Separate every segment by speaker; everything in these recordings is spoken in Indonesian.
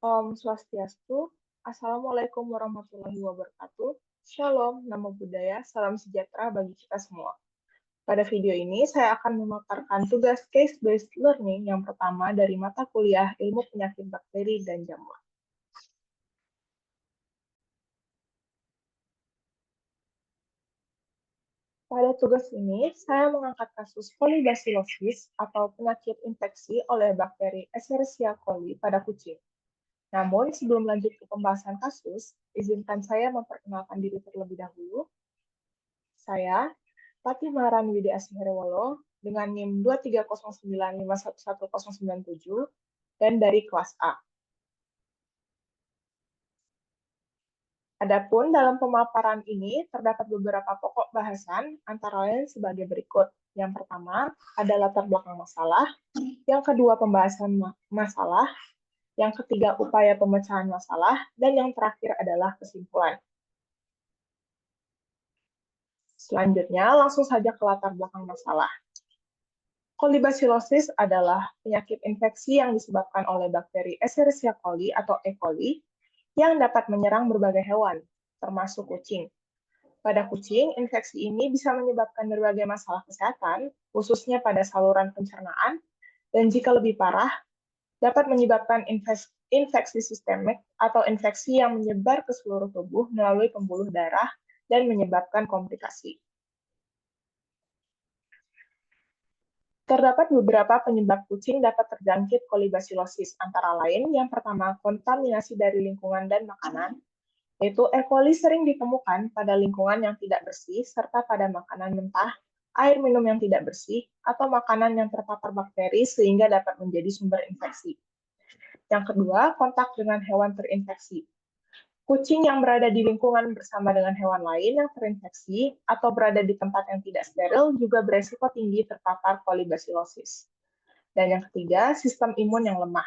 Speaker 1: Om Swastiastu, Assalamualaikum warahmatullahi wabarakatuh, Shalom, Namo Buddhaya, Salam Sejahtera bagi kita semua. Pada video ini, saya akan memaparkan tugas case-based learning yang pertama dari mata kuliah Ilmu Penyakit Bakteri dan Jamur. Pada tugas ini, saya mengangkat kasus kolibasilosis atau penyakit infeksi oleh bakteri Escherichia coli pada kucing. Namun, sebelum lanjut ke pembahasan kasus, izinkan saya memperkenalkan diri terlebih dahulu. Saya, Patih Maharani Widi Asiheriwolo, dengan NIM 23095111097, dan dari kelas A. Adapun dalam pemaparan ini terdapat beberapa pokok bahasan, antara lain sebagai berikut. Yang pertama, ada latar belakang masalah. Yang kedua, pembahasan masalah. Yang ketiga, upaya pemecahan masalah. Dan yang terakhir adalah kesimpulan. Selanjutnya, langsung saja ke latar belakang masalah. Kolibasilosis adalah penyakit infeksi yang disebabkan oleh bakteri Escherichia coli atau E. coli yang dapat menyerang berbagai hewan, termasuk kucing. Pada kucing, infeksi ini bisa menyebabkan berbagai masalah kesehatan, khususnya pada saluran pencernaan, dan jika lebih parah, dapat menyebabkan infeksi sistemik atau infeksi yang menyebar ke seluruh tubuh melalui pembuluh darah dan menyebabkan komplikasi. Terdapat beberapa penyebab kucing dapat terjangkit kolibasilosis, antara lain yang pertama, kontaminasi dari lingkungan dan makanan, yaitu E. coli sering ditemukan pada lingkungan yang tidak bersih, serta pada makanan mentah, air minum yang tidak bersih, atau makanan yang terpapar bakteri sehingga dapat menjadi sumber infeksi. Yang kedua, kontak dengan hewan terinfeksi. Kucing yang berada di lingkungan bersama dengan hewan lain yang terinfeksi atau berada di tempat yang tidak steril juga beresiko tinggi terpapar kolibasilosis. Dan yang ketiga, sistem imun yang lemah.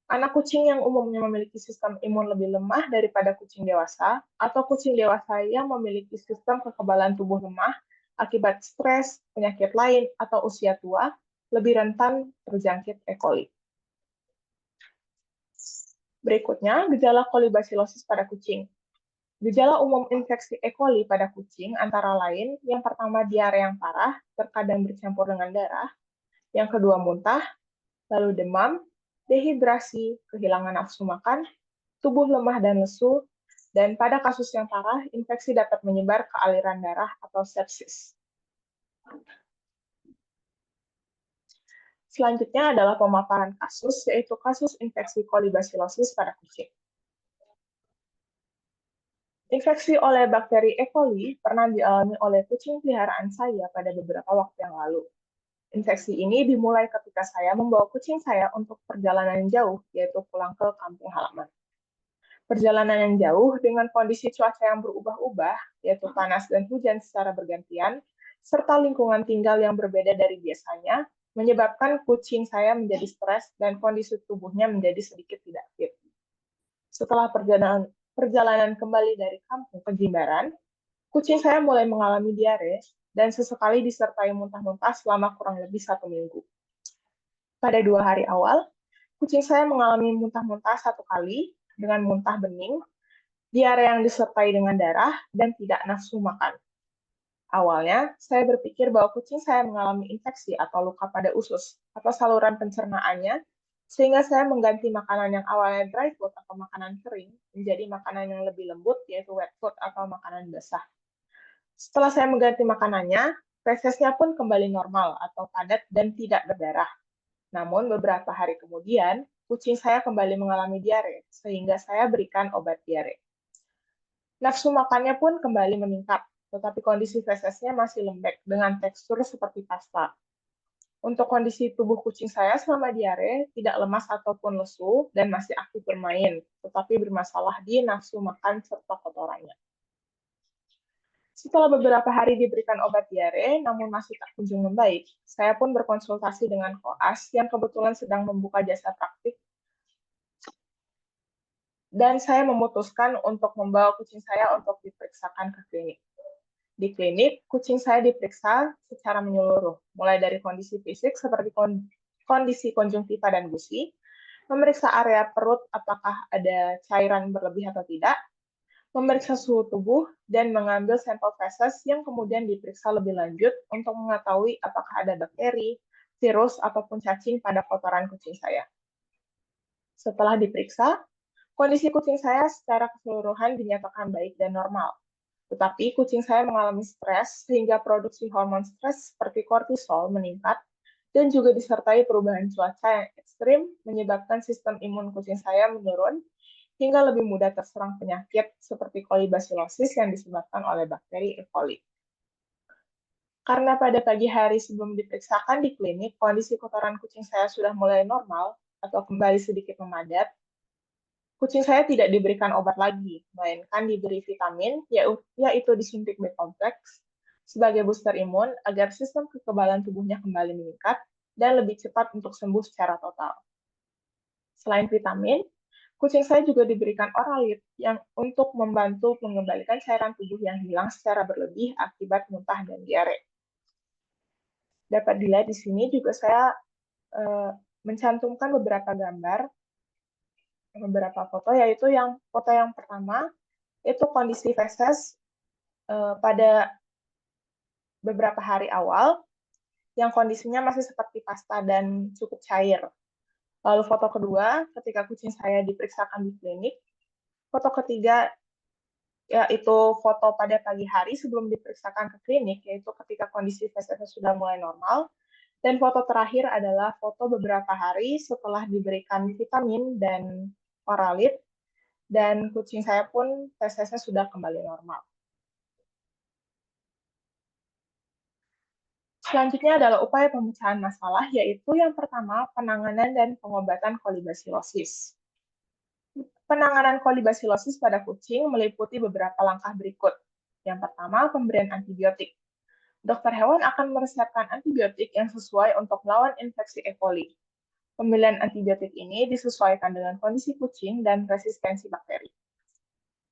Speaker 1: Anak kucing yang umumnya memiliki sistem imun lebih lemah daripada kucing dewasa, atau kucing dewasa yang memiliki sistem kekebalan tubuh lemah akibat stres, penyakit lain, atau usia tua, lebih rentan terjangkit E. coli. Berikutnya, gejala kolibasilosis pada kucing. Gejala umum infeksi E. coli pada kucing antara lain, yang pertama diare yang parah, terkadang bercampur dengan darah, yang kedua muntah, lalu demam, dehidrasi, kehilangan nafsu makan, tubuh lemah dan lesu, dan pada kasus yang parah, infeksi dapat menyebar ke aliran darah atau sepsis. Selanjutnya adalah pemaparan kasus, yaitu kasus infeksi kolibasilosis pada kucing. Infeksi oleh bakteri E. coli pernah dialami oleh kucing peliharaan saya pada beberapa waktu yang lalu. Infeksi ini dimulai ketika saya membawa kucing saya untuk perjalanan jauh, yaitu pulang ke kampung halaman. Perjalanan yang jauh dengan kondisi cuaca yang berubah-ubah, yaitu panas dan hujan secara bergantian, serta lingkungan tinggal yang berbeda dari biasanya, menyebabkan kucing saya menjadi stres dan kondisi tubuhnya menjadi sedikit tidak fit. Setelah perjalanan kembali dari kampung ke Jimbaran, kucing saya mulai mengalami diare dan sesekali disertai muntah-muntah selama kurang lebih 1 minggu. Pada 2 hari awal, kucing saya mengalami muntah-muntah 1 kali dengan muntah bening, diare yang disertai dengan darah, dan tidak nafsu makan. Awalnya, saya berpikir bahwa kucing saya mengalami infeksi atau luka pada usus atau saluran pencernaannya, sehingga saya mengganti makanan yang awalnya dry food atau makanan kering menjadi makanan yang lebih lembut, yaitu wet food atau makanan basah. Setelah saya mengganti makanannya, fesesnya pun kembali normal atau padat dan tidak berdarah. Namun beberapa hari kemudian, kucing saya kembali mengalami diare, sehingga saya berikan obat diare. Nafsu makannya pun kembali meningkat, tetapi kondisi fesesnya masih lembek dengan tekstur seperti pasta. Untuk kondisi tubuh kucing saya selama diare, tidak lemas ataupun lesu dan masih aktif bermain, tetapi bermasalah di nafsu makan serta kotorannya. Setelah beberapa hari diberikan obat diare, namun masih tak kunjung membaik, saya pun berkonsultasi dengan koas yang kebetulan sedang membuka jasa praktik, dan saya memutuskan untuk membawa kucing saya untuk diperiksakan ke klinik. Di klinik, kucing saya diperiksa secara menyeluruh, mulai dari kondisi fisik seperti kondisi konjungtiva dan gusi, memeriksa area perut apakah ada cairan berlebih atau tidak, memeriksa suhu tubuh, dan mengambil sampel feses yang kemudian diperiksa lebih lanjut untuk mengetahui apakah ada bakteri, virus, ataupun cacing pada kotoran kucing saya. Setelah diperiksa, kondisi kucing saya secara keseluruhan dinyatakan baik dan normal. Tetapi kucing saya mengalami stres sehingga produksi hormon stres seperti kortisol meningkat dan juga disertai perubahan cuaca yang ekstrim menyebabkan sistem imun kucing saya menurun hingga lebih mudah terserang penyakit seperti kolibasilosis yang disebabkan oleh bakteri E. coli. Karena pada pagi hari sebelum diperiksakan di klinik, kondisi kotoran kucing saya sudah mulai normal atau kembali sedikit memadat, kucing saya tidak diberikan obat lagi, melainkan diberi vitamin, yaitu disuntik B kompleks, sebagai booster imun agar sistem kekebalan tubuhnya kembali meningkat dan lebih cepat untuk sembuh secara total. Selain vitamin, kucing saya juga diberikan Oralit yang untuk membantu mengembalikan cairan tubuh yang hilang secara berlebih akibat muntah dan diare. Dapat dilihat di sini juga saya mencantumkan beberapa gambar, beberapa foto, yaitu foto yang pertama itu kondisi feses pada beberapa hari awal yang kondisinya masih seperti pasta dan cukup cair. Lalu foto kedua ketika kucing saya diperiksakan di klinik. Foto ketiga yaitu foto pada pagi hari sebelum diperiksakan ke klinik, yaitu ketika kondisi fesesnya sudah mulai normal. Dan foto terakhir adalah foto beberapa hari setelah diberikan vitamin dan Oralit, dan kucing saya pun fesesnya sudah kembali normal. Selanjutnya adalah upaya pemecahan masalah, yaitu yang pertama, penanganan dan pengobatan kolibasilosis. Penanganan kolibasilosis pada kucing meliputi beberapa langkah berikut. Yang pertama, pemberian antibiotik. Dokter hewan akan meresepkan antibiotik yang sesuai untuk melawan infeksi E. coli. Pemilihan antibiotik ini disesuaikan dengan kondisi kucing dan resistensi bakteri.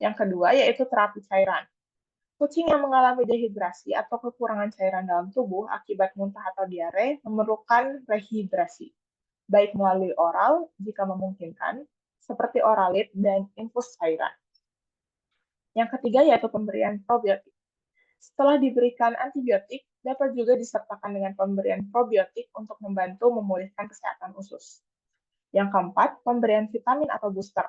Speaker 1: Yang kedua, yaitu terapi cairan. Kucing yang mengalami dehidrasi atau kekurangan cairan dalam tubuh akibat muntah atau diare memerlukan rehidrasi, baik melalui oral jika memungkinkan, seperti Oralit dan infus cairan. Yang ketiga, yaitu pemberian probiotik. Setelah diberikan antibiotik, dapat juga disertakan dengan pemberian probiotik untuk membantu memulihkan kesehatan usus. Yang keempat, pemberian vitamin atau booster.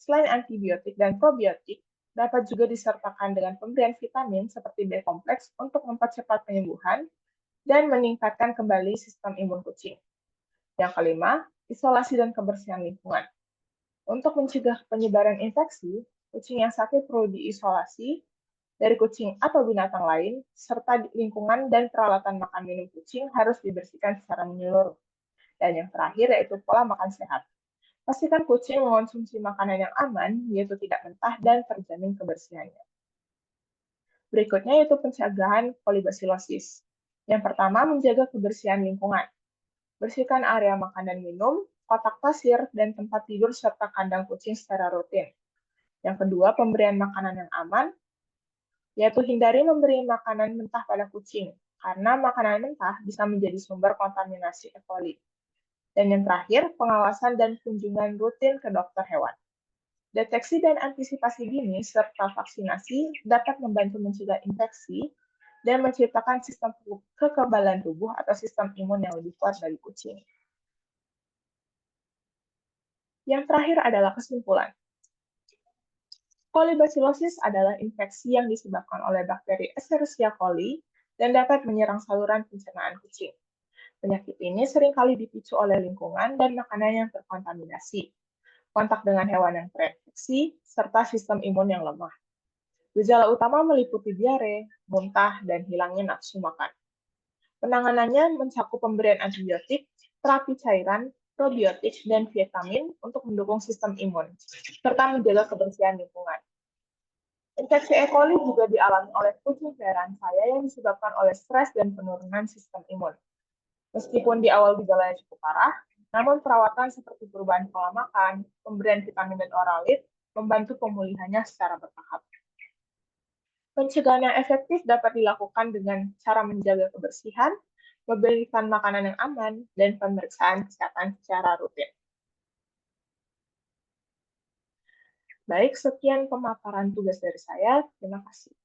Speaker 1: Selain antibiotik dan probiotik, dapat juga disertakan dengan pemberian vitamin seperti B kompleks untuk mempercepat penyembuhan dan meningkatkan kembali sistem imun kucing. Yang kelima, isolasi dan kebersihan lingkungan. Untuk mencegah penyebaran infeksi, kucing yang sakit perlu diisolasi dari kucing atau binatang lain, serta lingkungan dan peralatan makan minum kucing harus dibersihkan secara menyeluruh. Dan yang terakhir yaitu pola makan sehat. Pastikan kucing mengonsumsi makanan yang aman, yaitu tidak mentah dan terjamin kebersihannya. Berikutnya yaitu pencegahan kolibasilosis. Yang pertama, menjaga kebersihan lingkungan. Bersihkan area makan dan minum, kotak pasir, dan tempat tidur serta kandang kucing secara rutin. Yang kedua, pemberian makanan yang aman, yaitu hindari memberi makanan mentah pada kucing, karena makanan mentah bisa menjadi sumber kontaminasi E. coli. Dan yang terakhir, pengawasan dan kunjungan rutin ke dokter hewan. Deteksi dan antisipasi dini serta vaksinasi dapat membantu mencegah infeksi dan menciptakan sistem kekebalan tubuh atau sistem imun yang lebih kuat bagi kucing. Yang terakhir adalah kesimpulan. Kolibasilosis adalah infeksi yang disebabkan oleh bakteri Escherichia coli dan dapat menyerang saluran pencernaan kucing. Penyakit ini seringkali dipicu oleh lingkungan dan makanan yang terkontaminasi, kontak dengan hewan yang terinfeksi, serta sistem imun yang lemah. Gejala utama meliputi diare, muntah, dan hilangnya nafsu makan. Penanganannya mencakup pemberian antibiotik, terapi cairan, probiotik, dan vitamin untuk mendukung sistem imun, serta menjaga kebersihan lingkungan. Infeksi E. coli juga dialami oleh kucing peliharaan saya yang disebabkan oleh stres dan penurunan sistem imun. Meskipun di awal gejalanya cukup parah, namun perawatan seperti perubahan pola makan, pemberian vitamin dan Oralit membantu pemulihannya secara bertahap. Pencegahan yang efektif dapat dilakukan dengan cara menjaga kebersihan, memberikan makanan yang aman, dan pemeriksaan kesehatan secara rutin. Baik, sekian pemaparan tugas dari saya. Terima kasih.